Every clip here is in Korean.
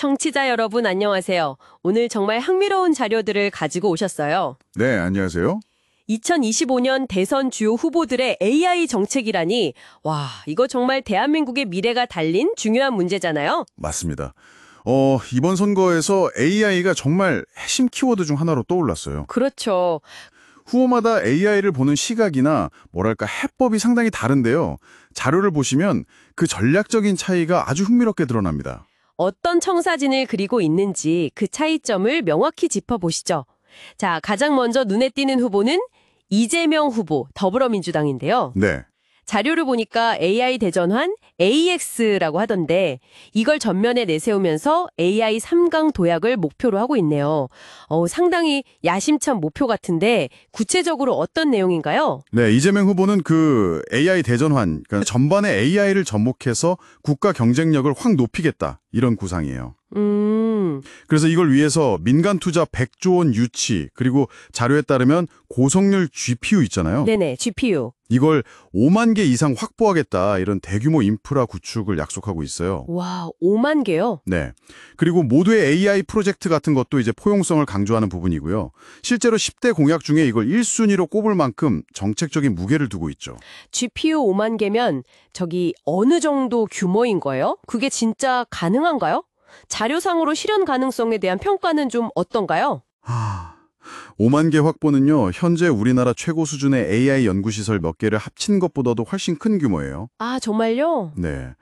청취자 여러분 안녕하세요. 오늘 정말 흥미로운 자료들을 가지고 오셨어요. 네, 안녕하세요. 2025년 대선 주요 후보들의 AI 정책이라니, 와, 이거 정말 대한민국의 미래가 달린 중요한 문제잖아요. 맞습니다. 이번 선거에서 AI가 정말 핵심 키워드 중 하나로 떠올랐어요. 그렇죠. 후보마다 AI를 보는 시각이나 뭐랄까 해법이 상당히 다른데요. 자료를 보시면 그 전략적인 차이가 아주 흥미롭게 드러납니다. 어떤 청사진을 그리고 있는지 그 차이점을 명확히 짚어보시죠. 자, 가장 먼저 눈에 띄는 후보는 이재명 후보, 더불어민주당인데요. 네, 자료를 보니까 AI 대전환 AX라고 하던데 이걸 전면에 내세우면서 AI 3강 도약을 목표로 하고 있네요. 상당히 야심찬 목표 같은데 구체적으로 어떤 내용인가요? 네, 이재명 후보는 그 AI 대전환, 그러니까 전반에 AI를 접목해서 국가 경쟁력을 확 높이겠다 이런 구상이에요. 그래서 이걸 위해서 민간 투자 100조 원 유치, 그리고 자료에 따르면 고성능 GPU 있잖아요. 네네, GPU. 이걸 5만 개 이상 확보하겠다 이런 대규모 인프라 구축을 약속하고 있어요. 와, 5만 개요? 네. 그리고 모두의 AI 프로젝트 같은 것도 이제 포용성을 강조하는 부분이고요. 실제로 10대 공약 중에 이걸 1순위로 꼽을 만큼 정책적인 무게를 두고 있죠. GPU 5만 개면 저기 어느 정도 규모인 거예요? 그게 진짜 가능한가요? 자료상으로 실현 가능성에 대한 평가는 좀 어떤가요? 5만 개 확보는요, 현재 우리나라 최고 수준의 AI 연구시설 몇 개를 합친 것보다도 훨씬 큰 규모예요. 아, 정말요? 네.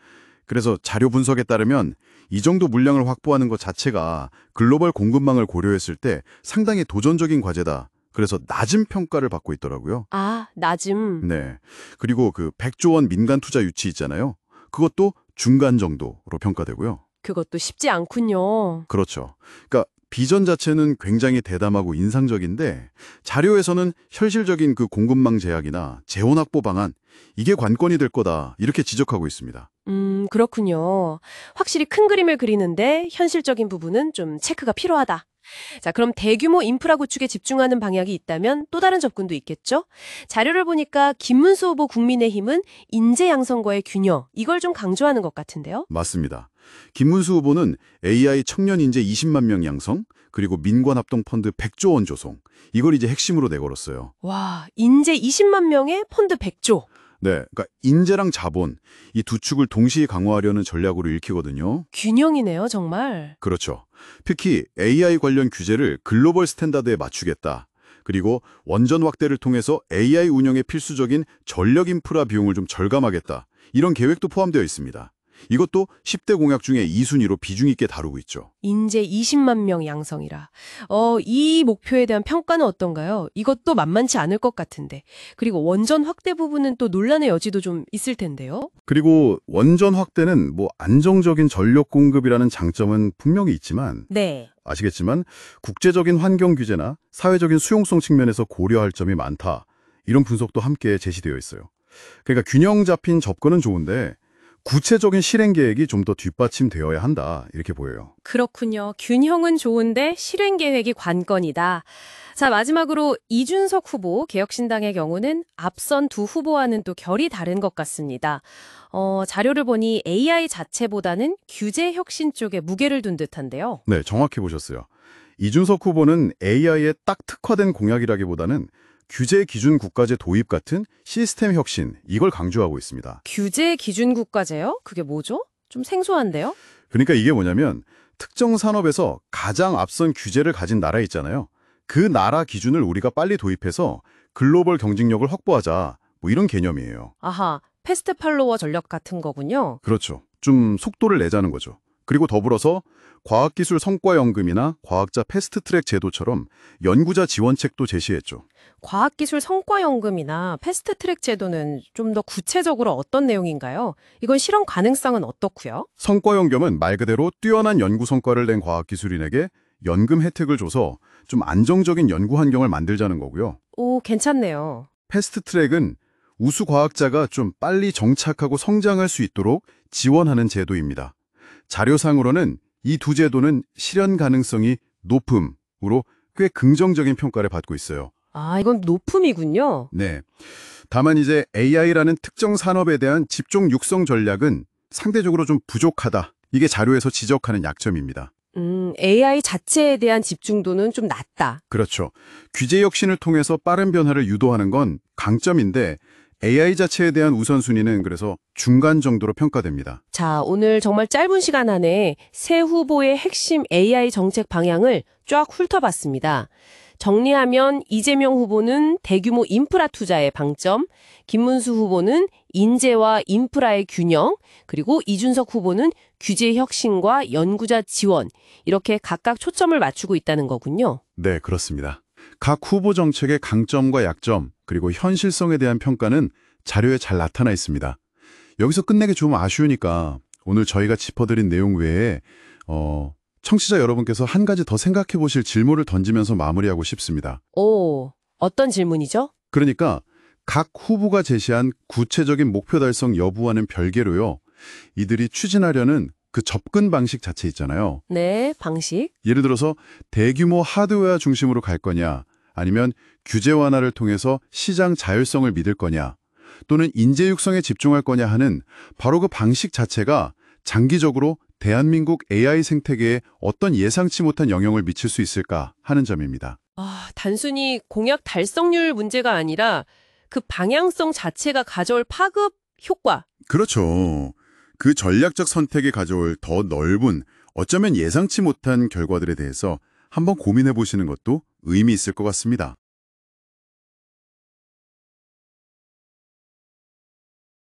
그래서 자료 분석에 따르면 이 정도 물량을 확보하는 것 자체가 글로벌 공급망을 고려했을 때 상당히 도전적인 과제다. 그래서 낮은 평가를 받고 있더라고요. 아, 낮음. 네. 그리고 그 100조 원 민간 투자 유치 있잖아요. 그것도 중간 정도로 평가되고요. 그것도 쉽지 않군요. 그렇죠. 그러니까 비전 자체는 굉장히 대담하고 인상적인데 자료에서는 현실적인 그 공급망 제약이나 재원 확보 방안 이게 관건이 될 거다 이렇게 지적하고 있습니다. 그렇군요. 확실히 큰 그림을 그리는데 현실적인 부분은 좀 체크가 필요하다. 자, 그럼 대규모 인프라 구축에 집중하는 방향이 있다면 또 다른 접근도 있겠죠? 자료를 보니까 김문수 후보 국민의힘은 인재 양성과의 균형, 이걸 좀 강조하는 것 같은데요? 맞습니다. 김문수 후보는 AI 청년 인재 20만 명 양성, 그리고 민관합동펀드 100조 원 조성, 이걸 이제 핵심으로 내걸었어요. 와, 인재 20만 명에 펀드 100조. 네, 그러니까 인재랑 자본, 이 두 축을 동시에 강화하려는 전략으로 읽히거든요. 균형이네요, 정말. 그렇죠. 특히 AI 관련 규제를 글로벌 스탠다드에 맞추겠다. 그리고 원전 확대를 통해서 AI 운영에 필수적인 전력 인프라 비용을 좀 절감하겠다. 이런 계획도 포함되어 있습니다. 이것도 10대 공약 중에 2순위로 비중 있게 다루고 있죠. 인재 20만 명 양성이라. 이 목표에 대한 평가는 어떤가요? 이것도 만만치 않을 것 같은데. 그리고 원전 확대 부분은 또 논란의 여지도 좀 있을 텐데요. 그리고 원전 확대는 뭐 안정적인 전력 공급이라는 장점은 분명히 있지만 네. 아시겠지만 국제적인 환경 규제나 사회적인 수용성 측면에서 고려할 점이 많다. 이런 분석도 함께 제시되어 있어요. 그러니까 균형 잡힌 접근은 좋은데 구체적인 실행 계획이 좀 더 뒷받침되어야 한다. 이렇게 보여요. 그렇군요. 균형은 좋은데 실행 계획이 관건이다. 자, 마지막으로 이준석 후보, 개혁신당의 경우는 앞선 두 후보와는 또 결이 다른 것 같습니다. 자료를 보니 AI 자체보다는 규제 혁신 쪽에 무게를 둔 듯한데요. 네, 정확히 보셨어요. 이준석 후보는 AI에 딱 특화된 공약이라기보다는 규제 기준 국가제 도입 같은 시스템 혁신, 이걸 강조하고 있습니다. 규제 기준 국가제요? 그게 뭐죠? 좀 생소한데요? 그러니까 이게 뭐냐면 특정 산업에서 가장 앞선 규제를 가진 나라 있잖아요. 그 나라 기준을 우리가 빨리 도입해서 글로벌 경쟁력을 확보하자. 뭐 이런 개념이에요. 아하, 패스트 팔로워 전략 같은 거군요. 그렇죠. 좀 속도를 내자는 거죠. 그리고 더불어서 과학기술 성과연금이나 과학자 패스트트랙 제도처럼 연구자 지원책도 제시했죠. 과학기술 성과연금이나 패스트트랙 제도는 좀 더 구체적으로 어떤 내용인가요? 이건 실현 가능성은 어떻고요? 성과연금은 말 그대로 뛰어난 연구 성과를 낸 과학기술인에게 연금 혜택을 줘서 좀 안정적인 연구 환경을 만들자는 거고요. 오, 괜찮네요. 패스트트랙은 우수 과학자가 좀 빨리 정착하고 성장할 수 있도록 지원하는 제도입니다. 자료상으로는 이 두 제도는 실현 가능성이 높음으로 꽤 긍정적인 평가를 받고 있어요. 아, 이건 높음이군요. 네. 다만 이제 AI라는 특정 산업에 대한 집중 육성 전략은 상대적으로 좀 부족하다. 이게 자료에서 지적하는 약점입니다. AI 자체에 대한 집중도는 좀 낮다. 그렇죠. 규제 혁신을 통해서 빠른 변화를 유도하는 건 강점인데 AI 자체에 대한 우선순위는 그래서 중간 정도로 평가됩니다. 자, 오늘 정말 짧은 시간 안에 새 후보의 핵심 AI 정책 방향을 쫙 훑어봤습니다. 정리하면 이재명 후보는 대규모 인프라 투자의 방점, 김문수 후보는 인재와 인프라의 균형, 그리고 이준석 후보는 규제 혁신과 연구자 지원, 이렇게 각각 초점을 맞추고 있다는 거군요. 네, 그렇습니다. 각 후보 정책의 강점과 약점, 그리고 현실성에 대한 평가는 자료에 잘 나타나 있습니다. 여기서 끝내기 좀 아쉬우니까 오늘 저희가 짚어드린 내용 외에 청취자 여러분께서 한 가지 더 생각해 보실 질문을 던지면서 마무리하고 싶습니다. 오, 어떤 질문이죠? 그러니까 각 후보가 제시한 구체적인 목표 달성 여부와는 별개로요. 이들이 추진하려는 그 접근 방식 자체 있잖아요. 네, 방식. 예를 들어서 대규모 하드웨어 중심으로 갈 거냐, 아니면 규제 완화를 통해서 시장 자율성을 믿을 거냐, 또는 인재 육성에 집중할 거냐 하는 바로 그 방식 자체가 장기적으로 대한민국 AI 생태계에 어떤 예상치 못한 영향을 미칠 수 있을까 하는 점입니다. 단순히 공약 달성률 문제가 아니라 그 방향성 자체가 가져올 파급 효과. 그렇죠. 그 전략적 선택이 가져올 더 넓은, 어쩌면 예상치 못한 결과들에 대해서 한번 고민해 보시는 것도 의미 있을 것 같습니다.